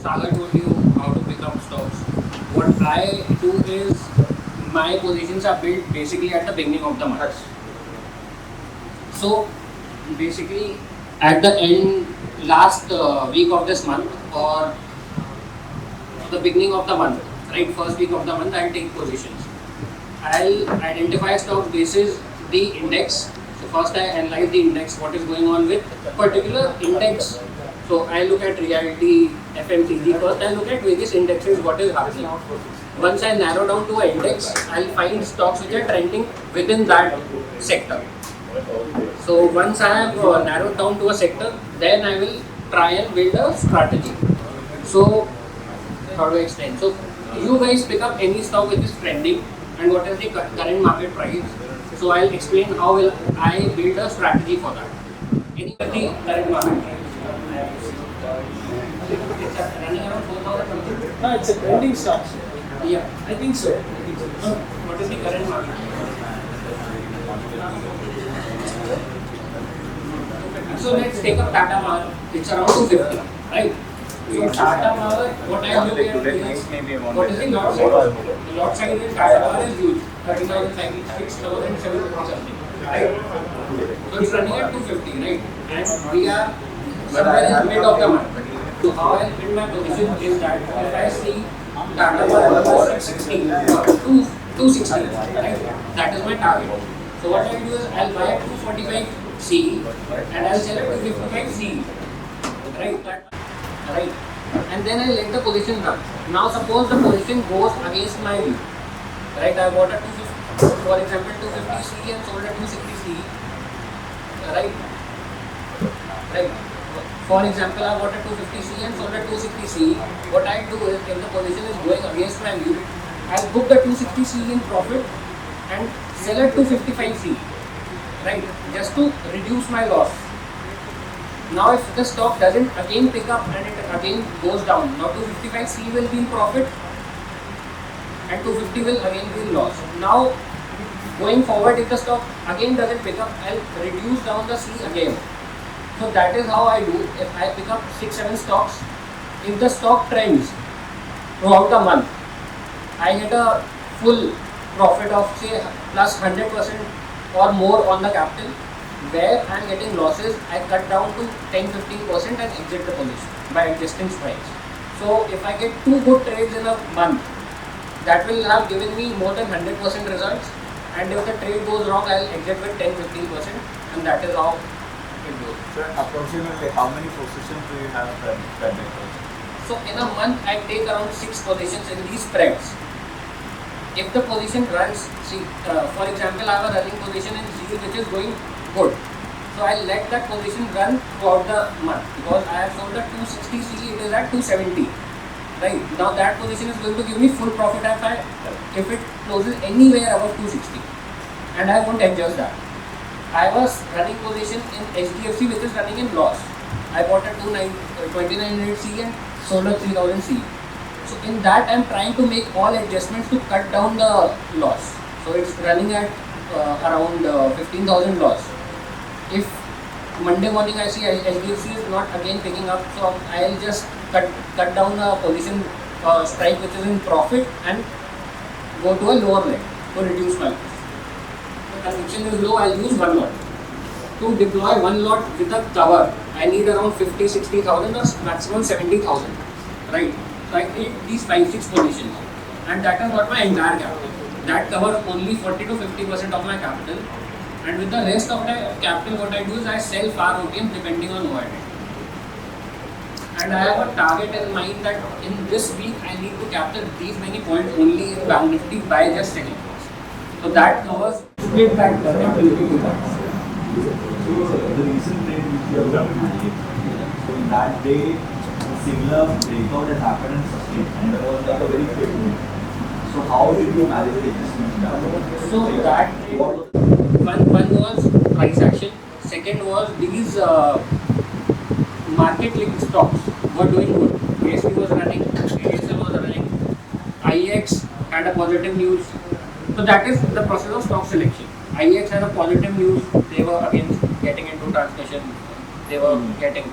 Sagar told you how to pick up stocks. What I do is my positions are built basically at the beginning of the month. So basically at the end, last week of this month or the beginning of the month, right? First week of the month, I'll take positions. I'll identify stocks basis the index. So first I analyze the index, what is going on with particular index. So I look at reality, FMCG. First I look at various indexes, what is happening. Once I narrow down to an index, I'll find stocks which are trending within that sector. So once I have narrowed down to a sector, then I will try and build a strategy. So how do I explain? So you guys pick up any stock which is trending and what is the current market price. So I'll explain how will I build a strategy for that. Any of the current market price? It's running around 4,000 something. No, it's a trending stock. Yeah. I think so. What is the current market price? So let's take up Tata Power. It's around 250, right? So Tata Power, what I do here is, what is the lot size? The lot size in Tata Power is huge, 30,000, 6,700 something, right? So it's running at 250, right? And we are somewhere in the mid of the month. So how I build my position is that if I see Tata Power was 660, 260, right? That is my target. So what I do is I'll buy at 245 CE and I'll sell at 255 CE, right? Right, and then I let the position run. Now suppose the position goes against my view, right? I bought at 250, for example 250 CE and sold at 260 CE, right? Right. For example, I bought at 250 CE and sold at 260 CE. What I do is, if the position is going against my view, I'll book the 260 CE in profit and sell at 255 CE, right? Just to reduce my loss. Now if the stock doesn't again pick up and it again goes down, now 255 C will be in profit and 250 will again be in loss. Now going forward, if the stock again doesn't pick up, I'll reduce down the C again. So that is how I do. If I pick up 6-7 stocks, if the stock trends throughout the month, I get a full profit of say plus 100% or more on the capital. Where I am getting losses, I cut down to 10-15% and exit the position by adjusting price. So if I get 2 good trades in a month, that will have given me more than 100% results. And if the trade goes wrong, I'll exit with 10-15%, and that is how it goes. So approximately how many positions do you have per day? So in a month, I take around 6 positions in these spreads. If the position runs, see, for example, I have a running position in ZEAL which is going good. So I'll let that position run throughout the month because I have sold at 260 CE, it is at 270. Right? Now that position is going to give me full profit if it closes anywhere above 260. And I won't adjust that. I was running position in HDFC which is running in loss. I bought at 2900 CE and sold at 3000 CE. So in that I am trying to make all adjustments to cut down the loss. So it's running at around 15,000 loss. If Monday morning I see HDFC is not again picking up, so I'll just cut down a position strike which is in profit and go to a lower leg to reduce my loss. The conviction is low, I'll use one lot. To deploy one lot with a cover, I need around 50-60,000 or maximum 70,000, right? So I create these 5-6 positions and that is not my entire capital. That covers only 40-50% of my capital. And with the rest of the capital, what I do is I sell far OTM depending on what I need. And I have a target in mind that in this week I need to capture these many points only in Bank Nifty by just selling. So that covers split that capability to that. So the recent trade which you have done, so in that day, a similar breakout has happened and sustained, and it was like a very quick move. So how did you manage the adjustment? So that one was price action. Second was these market linked stocks were doing good. BSP was running, ASL was running, IEX had a positive news. So that is the process of stock selection. IEX had a positive news. They were again getting into transmission. They were getting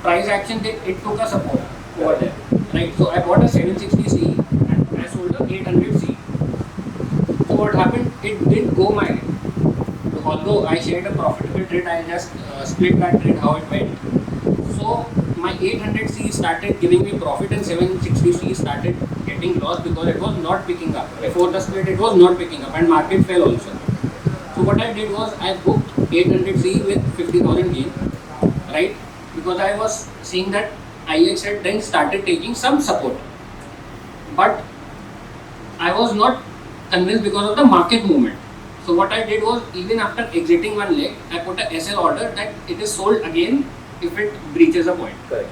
price action. It took a support. over there, right? So I bought a 760C and I sold a 800C. So what happened? It didn't go my way. So although I shared a profitable trade, I just split that trade how it went. So my 800C started giving me profit and 760C started getting loss because it was not picking up. Before the split, it was not picking up and market fell also. So what I did was I booked 800C with 50,000 gain, right? Because I was seeing that IEX had then started taking some support. But I was not convinced because of the market movement. So what I did was, even after exiting one leg, I put a SL order that it is sold again if it breaches a point. Correct.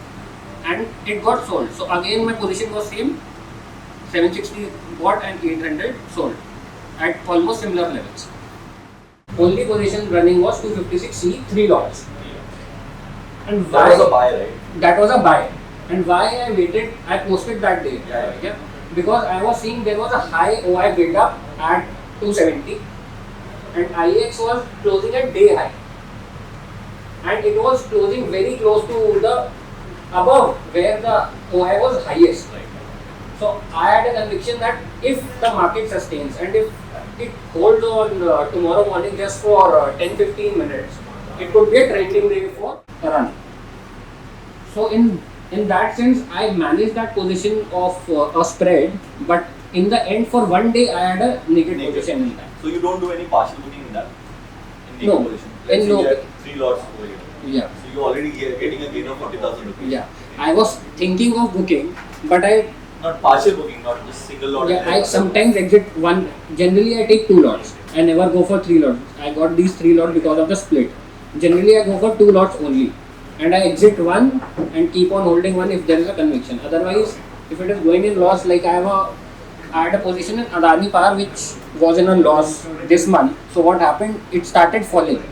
And it got sold. So again my position was same, 760 bought and 800 sold at almost similar levels. Only position running was 256C, 3 lots. And That was a buy, right? that was a buy. And why I waited, I posted that day. Yeah. Because I was seeing there was a high OI build up at 270 and IEX was closing at day high. And it was closing very close to the above where the OI was highest. So I had a conviction that if the market sustains and if it holds on tomorrow morning just for 10-15 minutes, it could be a trending day for a run. So in that sense, I managed that position of a spread, but in the end for one day I had a negative position in that. So you don't do any partial booking in that? In No. position? Let's say No. you have 3 lots over here. Yeah. So you're already getting a gain of 40,000 rupees. Yeah. I was thinking of booking, but I Not partial booking, not just single lot. I sometimes exit one. Generally, I take 2 lots. I never go for 3 lots. I got these 3 lots because of the split. Generally, I go for 2 lots only, and I exit one and keep on holding one if there is a conviction. Otherwise, if it is going in loss, like I had a position in Adani Power which was in a loss this month. So what happened? It started falling,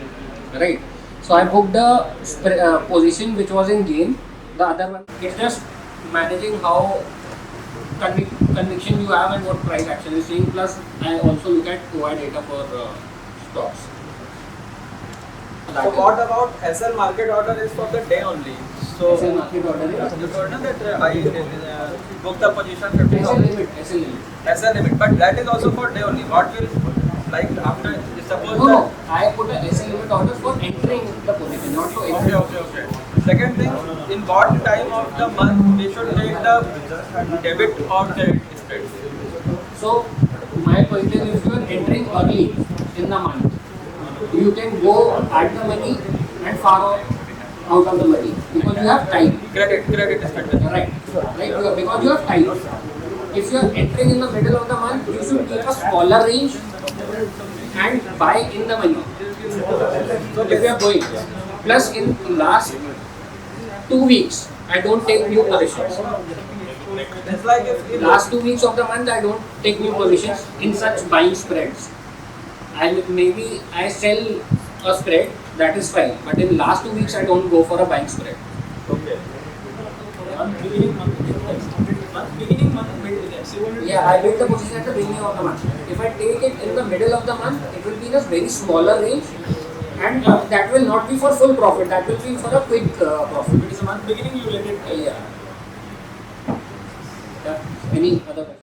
right? So I booked the position which was in gain. The other one, it's just managing how conviction you have and what price action is seeing. Plus, I also look at OI data for stocks. So what about SL market order is for the day only? So SL market order is you told me that I booked the position SL 50,000 limit, SL limit. SL limit, but that is also for day only. What will like after suppose No, I put a SL limit order for entering the position, not for that exiting. okay. Second thing, in what time of the month we should take the debit or credit spread? So my point is, if you are entering early in the month, you can go at the money and far out of the money because you have time. Credit spread. Right. Because you have time. If you are entering in the middle of the month, you should keep a smaller range and buy in the money. So if you are going. Plus in last 2 weeks, I don't take new positions. It's like if Last 2 weeks of the month, I don't take new positions in such buying spreads. Maybe I sell a spread, that is fine. But in last 2 weeks, I don't go for a buying spread. Okay. Yeah, I build the position at the beginning of the month. If I take it in the middle of the month, it will be in a very smaller range, and that will not be for full profit. That will be for a quick profit. It is a month beginning. You let it. Yeah. Any other question?